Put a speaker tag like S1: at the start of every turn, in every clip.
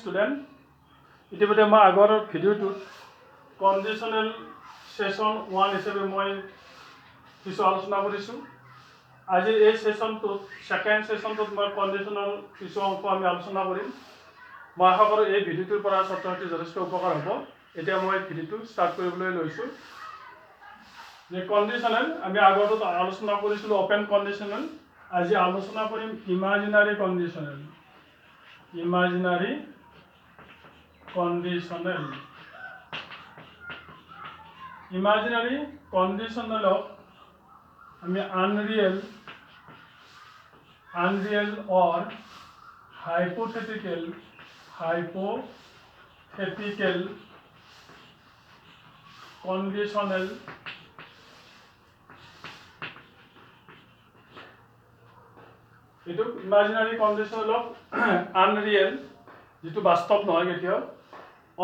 S1: Student ইতিমধ্যে মই আগৰ ভিডিঅ'টোত কণ্ডিশ্যনেল সেশন 1 হিচাপে মই কিছু আলোচনা কৰিছোঁ। আজি এই সেশনটোত সেকেন্ড সেশনটোত মই কণ্ডিশ্যনেল কিছু অংশ আমি আলোচনা কৰিম। মই আশা কৰোঁ এই ভিডিঅ'টোৰ পৰা ছাত্ৰ ছাত্ৰীৰ যথেষ্ট উপকাৰ হ'ব। এতিয়া মই ভিডিঅ'টো ষ্টাৰ্ট কৰিবলৈ লৈছোঁ। যে কণ্ডিশ্যনেল আমি আগৰটোত আলোচনা কৰিছিলোঁ অপেন কণ্ডিশ্যনেল, আজি আলোচনা কৰিম ইমাজিনাৰী conditional. ইমাজিনাৰী conditional. Imaginary conditional of unreal or hypothetical conditional imaginary conditional of unreal যেটো বাস্তব নহয় কেতিয়াও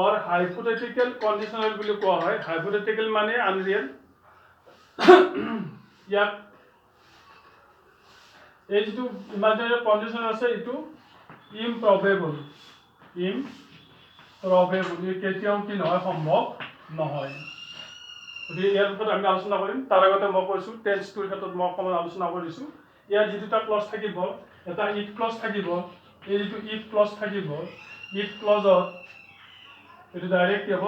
S1: और हाइपोथेटिकल कंडिशनल বুলি কোৱা হয়। हाइपोथेटिकल মানে আনৰিয়েল। ইয়াক এই যেটো ইমাজিনাৰী কণ্ডিশ্যন আছে এটো ইমপ্ৰবেবল কেতিয়াও কি নহয় সম্ভৱ নহয়। গতিকে ইয়াৰ ওপৰত আমি আলোচনা কৰিম। তাৰ আগতে মই কৈছোঁ টেন্সটোৰ ক্ষেত্ৰত মই অকণমান আলোচনা কৰিছোঁ। ইয়াৰ যেটা ক্লজ থাকিব, এটা ইফ ক্লজ থাকিব। এই যেটো ইফ ক্লজ থাকিব, ইফ ক্লজত it is direct কি হ'ব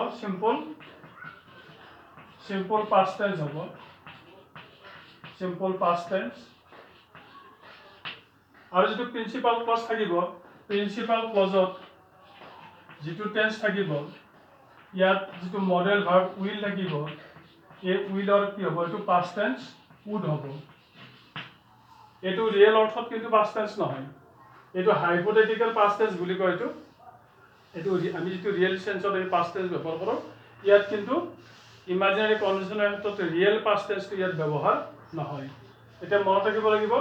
S1: simple past tense হ'ব। simple past tense আৰু যেটো প্ৰিন্সিপাল ক্লজ থাকিব, প্ৰিন্সিপাল ক্লজত যেটো টেন্স থাকিব, ইয়াত যেটো মডেল ভাৰ্ব উইল থাকিব, এই উইলৰ কি হ'ব, এটো past tense would হ'ব। এটো ৰিয়েল অৰ্থত কিন্তু past tense নহয়, এটো হাইপোথেটিকেল past tense বুলি কয়। এটো আমি যেটো ৰিয়েল সেন্সত এই past tense ব্যৱহাৰ কৰোঁ, ইয়াত কিন্তু ইমাজিনাৰী কণ্ডিশ্যনৰ ক্ষেত্ৰত ৰিয়েল past tense টো ইয়াত ব্যৱহাৰ নহয়। এটা মনত ৰাখিব লাগিব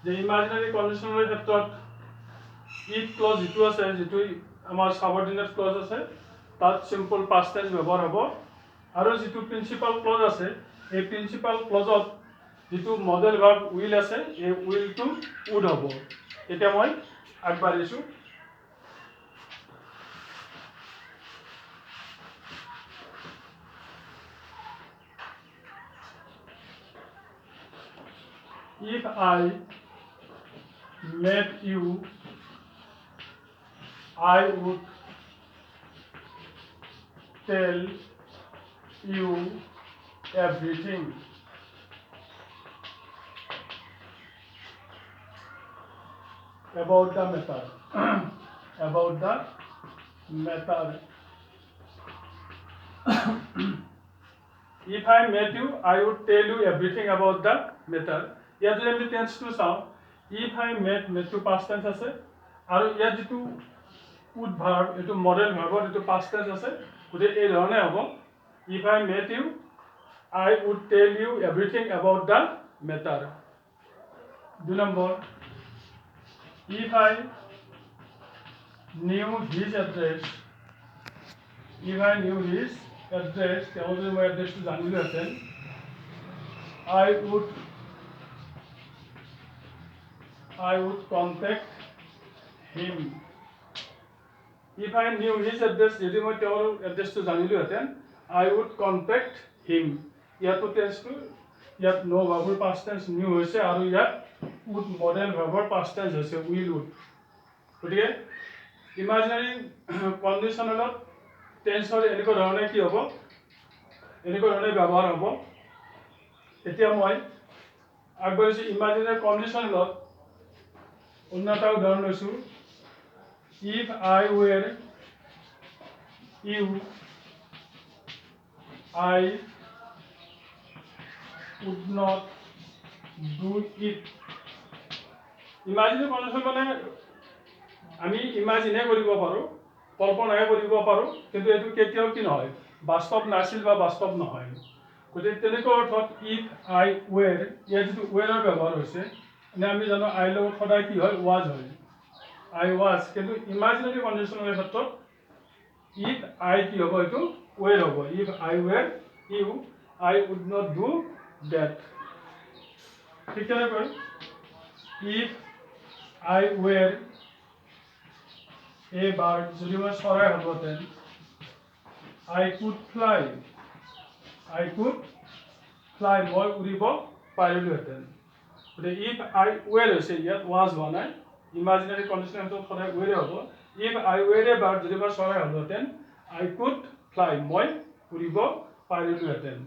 S1: যে ইমাজিনাৰী কণ্ডিশ্যনৰ ক্ষেত্ৰত ইফ ক্লজ যেটো আছে, যেটো আমাৰ সাবঅৰ্ডিনেট ক্লজ আছে, তাত সিম্পল past tense ব্যৱহাৰ হ'ব। আৰু যেটো প্ৰিন্সিপাল ক্লজ আছে, এই প্ৰিন্সিপাল ক্লজত যেটো মডেল ভাৰ্ব উইল আছে, এই উইলটো উড হ'ব। এটা মই আগবাঢ়িছোঁ। If I met you, I would tell you everything. About the matter. About the matter. If I met you, I would tell you everything about the matter. ইয়াত যদি আমি টেন্সটো চাওঁ, if I met টো past tense আছে, আৰু ইয়াত যেটো would verb এটো মডেল ভাৰ্বত এটো past tense আছে। গতিকে এই ধৰণে হ'ব, if I met you, I would tell you everything about the matter. 2 number, if I knew his address, তেওঁ যদি মই এড্ৰেছটো জানিলোহেঁতেন, I would contact him. If I knew his address, যদি মই তেওঁৰ এড্ৰেছটো জানিলোহেঁতেন, I would contact him. ইয়াতো টেন্সটো, ইয়াত নো ভাৰ্বৰ past tense নিউ হৈছে, আৰু ইয়াত would মডেল ভাৰ্বৰ past tense হৈছে will would। গতিকে ইমাজিনাৰী কণ্ডিশ্যনেলত টেন্সৰ এনেকুৱা ধৰণে কি হ'ব, এনেকুৱা ধৰণে ব্যৱহাৰ হ'ব। এতিয়া মই আগবাঢ়িছোঁ ইমাজিনাৰী কণ্ডিশ্যনেলত। অন্য এটা উদাহৰণ লৈছোঁ, if I were you, I would not do it. Imaginary condition মানে আমি ইমাজিনে কৰিব পাৰোঁ, কল্পনাহে কৰিব পাৰোঁ, কিন্তু এইটো কেতিয়াও কি নহয়, বাস্তৱ নাছিল বা বাস্তৱ নহয়। গতিকে তেনেকুৱা অৰ্থত if I were, ইয়াত যেটো were ব্যৱহাৰ হৈছে, এনে আমি জানো আই লগত সদায় কি হয়, was হয়, I was। কিন্তু ইমাজিনাৰী কণ্ডিশ্যনৰ ক্ষেত্ৰত if I কি হ'ব, এইটো were হ'ব। if I were you, I would not do that. ঠিক তেনেকৈ if I were A bird যদি মই চৰাই হ'লহেঁতেন I could fly মই উৰিব পাৰিলোহেঁতেন গতিকে if I were হৈছে ইয়াত was হোৱা নাই ইমাজিনাৰী কণ্ডিশ্যন সেইটো সদায় were হ'ব if I were a bird যদি মই চৰাই হ'লহেঁতেন I could fly মই উৰিব পাৰিলোহেঁতেন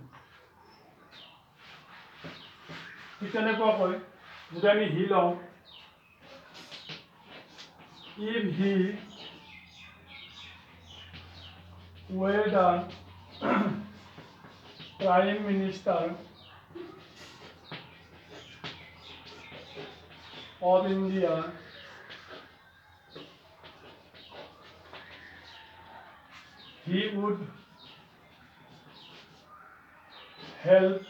S1: ঠিক তেনেকুৱাকৈ যদি আমি হি লওঁ if he were the Prime Minister of India he would help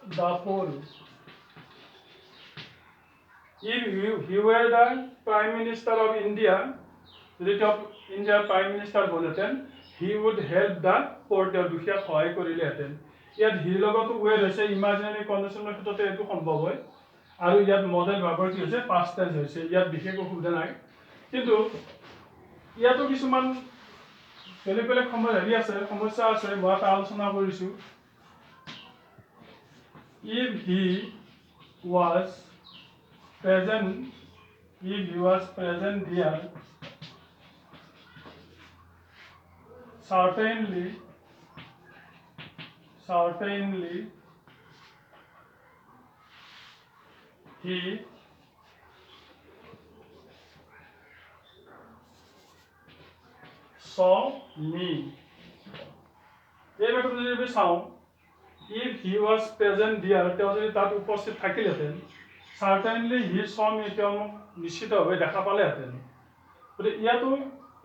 S1: the poor if he were the Prime Minister of India যদি তেওঁ ইণ্ডিয়াৰ প্ৰাইম মিনিষ্টাৰ হ'লহেঁতেন হি উড হেল্প দ্য প'ৰ তেওঁ দুখীয়াক সহায় কৰিলেহেঁতেন ইয়াত হিৰ লগতো ৱেৰ হৈছে ইমাজিনাৰী কণ্ডিশ্যনৰ ক্ষেত্ৰতে এইটো সম্ভৱ হয় আৰু ইয়াত মডেল ভাৰ্বৰ কি হৈছে পাষ্ট টেন্স হৈছে ইয়াত বিশেষ অসুবিধা নাই কিন্তু ইয়াতো কিছুমান বেলেগ বেলেগ সমস্যা আছে মই এটা আলোচনা কৰিছোঁ if he was present there certainly he saw me এই কথাটো যদি আমি চাওঁ if he was present there তেওঁ যদি তাত উপস্থিত থাকিলহেঁতেন certainly he saw me তেওঁ মোক নিশ্চিতভাৱে দেখা পালেহেঁতেন গতিকে ইয়াতো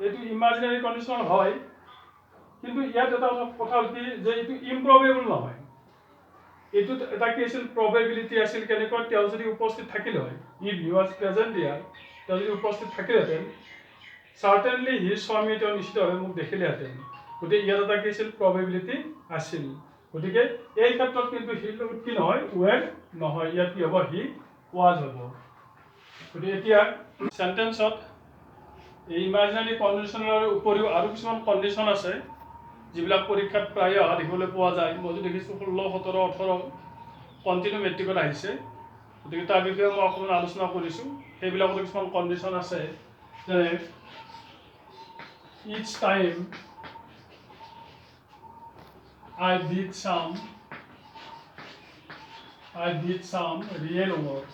S1: এইটো ইমাজিনাৰী কণ্ডিশ্যন হয় কিন্তু ইয়াত এটা কথা হ'ল কি যে এইটো ইম্প্ৰবেবল নহয় এইটোত এটা কি আছিল প্ৰবেবিলিটি আছিল কেনেকুৱা তেওঁ যদি উপস্থিত থাকিল হয় if he was present there তেওঁ যদি উপস্থিত থাকিলহেঁতেন certainly he saw me তেওঁ নিশ্চিতভাৱে মোক দেখিলেহেঁতেন গতিকে ইয়াত এটা কি আছিল প্ৰবেবিলিটি আছিল গতিকে এই ক্ষেত্ৰত কিন্তু হি লগত কি নহয় ৱেৰ নহয় ইয়াত কি হ'ব হি was হ'ব গতিকে এতিয়া চেণ্টেন্সত এই ইমাজিনাৰী কণ্ডিশ্যনৰ উপৰিও আৰু কিছুমান কণ্ডিশ্যন আছে যিবিলাক পৰীক্ষাত প্ৰায় অহা দেখিবলৈ পোৱা যায় মইতো দেখিছোঁ 16, 17, 18 কণ্টিনিউ মেট্ৰিকত আহিছে গতিকে তাৰ বিষয়ে মই অকণমান আলোচনা কৰিছোঁ সেইবিলাকতো কিছুমান কণ্ডিশ্যন আছে যেনে each time I did some real work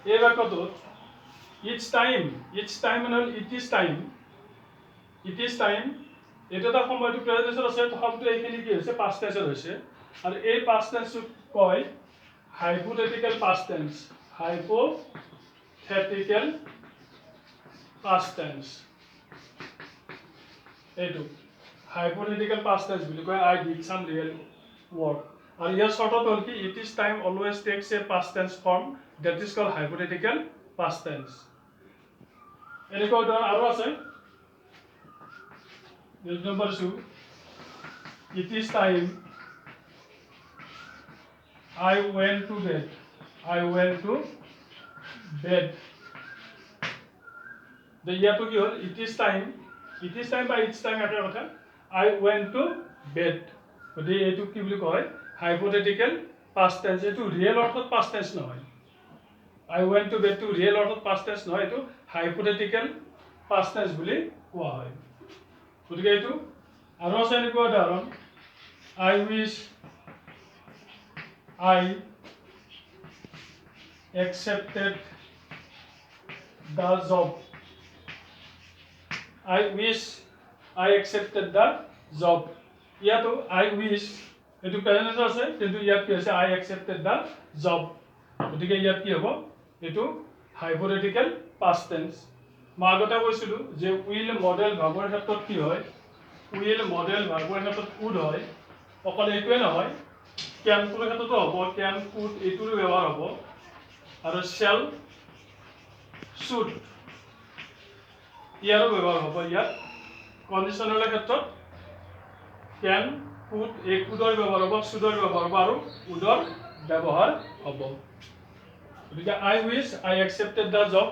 S1: এই বাক্যটোত each time মানে হ'ল it is time এইটো এটা সময়টো প্ৰেজেন্টত আছে তথাপিতো এইখিনি কি হৈছে পাষ্ট টেন্সত হৈছে আৰু এই পাষ্ট টেন্সটোক কয় হাইপোথেটিকেল পাষ্ট টেন্স এইটো হাইপোথেটিকেল পাষ্ট টেন্স বুলি কয় I did some real work আৰু ইয়াৰ চৰ্তত হ'ল কি it is time always takes a past tense form that is called hypothetical past tense এনেকুৱা উদাহৰণ আৰু আছে number 2 it is time I went to bed the ইয়াতো কি হ'ল it is time by its time এটাৰ কথা I went to bed গতিকে এইটো কি বুলি কয় হাইপোথেটিকেল পাষ্ট টেন্স এইটো ৰিয়েল অৰ্থত পাষ্ট টেন্স নহয় I went to bed to real অৰ্থত পাষ্ট টেন্স নহয় এইটো হাইপোথেটিকেল পাষ্ট টেন্স বুলি কোৱা হয় গতিকে এইটো আৰু আছে এনেকুৱা উদাহৰণ I wish I accepted the job ইয়াতো I wish এইটো প্ৰেজেন্ট আছে কিন্তু ইয়াত কি আছে I accepted the job গতিকে ইয়াত কি হ'ব এইটো হাইপোথেটিকেল পাষ্ট টেন্স মই আগতে কৈছিলোঁ যে উইল মডেল ভাৰ্বৰ ক্ষেত্ৰত কি হয় উইল মডেল ভাৰ্বৰ ক্ষেত্ৰত কুড হয় অকল এইটোৱে নহয় ক্যান কুডৰ ক্ষেত্ৰতো হ'ব ক্যান কুড এইটোৰো ব্যৱহাৰ হ'ব আৰু শ্যাল শুড ইয়াৰো ব্যৱহাৰ হ'ব ইয়াত কণ্ডিশ্যনেলৰ ক্ষেত্ৰত ক্যান কুড এই কুডৰ ব্যৱহাৰ হ'ব শুডৰ ব্যৱহাৰ হ'ব আৰু উডৰ ব্যৱহাৰ হ'ব গতিকে আই wish I accepted the job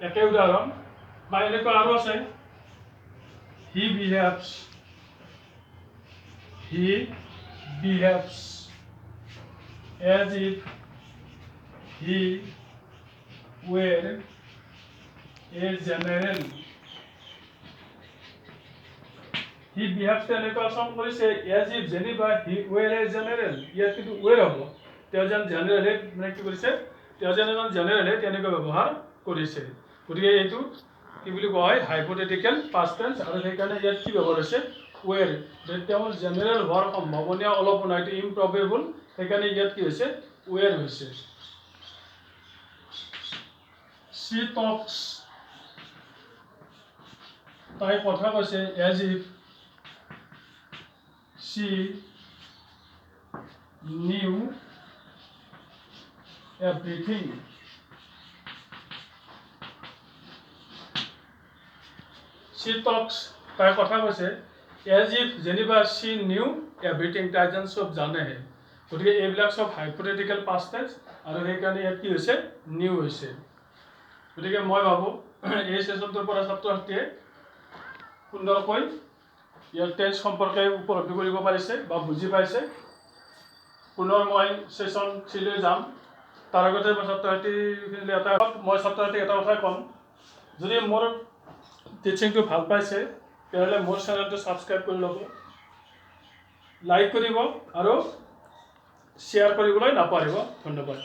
S1: একে উদাহৰণ বা এনেকুৱা আৰু আছে হি বিহেভছ as if he were a general he behaves এনেকুৱা কাম কৰিছে as if যেনিবা he were a general ইয়াত কিন্তু were হ'ব তেওঁ যেন জেনেৰেলে মানে কি কৰিছে তেওঁ যেন এজন জেনেৰেলে তেনেকৈ ব্যৱহাৰ কৰিছে গতিকে এইটো কি বুলি কোৱা হয় হাইপোথেটিকেল পাষ্ট টেন্স আৰু সেইকাৰণে ইয়াত কি ব্যৱহাৰ হৈছে were যে তেওঁ জেনেৰেল হোৱাৰ সম্ভাৱনীয় অলপ নাই এইটো ইম্প্ৰবেবল সেইকাৰণে ইয়াত কি হৈছে were হৈছে she talks তাই কথা কৈছে as if she knew everything she talks তাই কথা কৈছে as if যেনিবা she knew everything তাই যেন সব জানে গতিকে এইবিলাক সব হাইপোথেটিকেল পাষ্ট টেন্স আৰু সেইকাৰণে ইয়াত কি হৈছে নিউ হৈছে গতিকে মই ভাবোঁ এই সেশনটোৰ পৰা ছাত্ৰ ছাত্ৰীয়ে সুন্দৰকৈ ইয়াৰ টেন্স সম্পৰ্কে উপলব্ধি কৰিব পাৰিছে বা বুজি পাইছে পুনৰ মই সেশন 3 লৈ যাম তাৰ আগতে মই ছাত্ৰ ছাত্ৰীক এটা কথা ক'ম যদি মোৰ টিচিংটো ভাল পাইছে তেতিয়াহ'লে মোৰ চেনেলটো ছাবস্ক্ৰাইব কৰি ল'ব লাইক কৰিব আৰু শ্বেয়াৰ কৰিবলৈ নাপাহৰিব ধন্যবাদ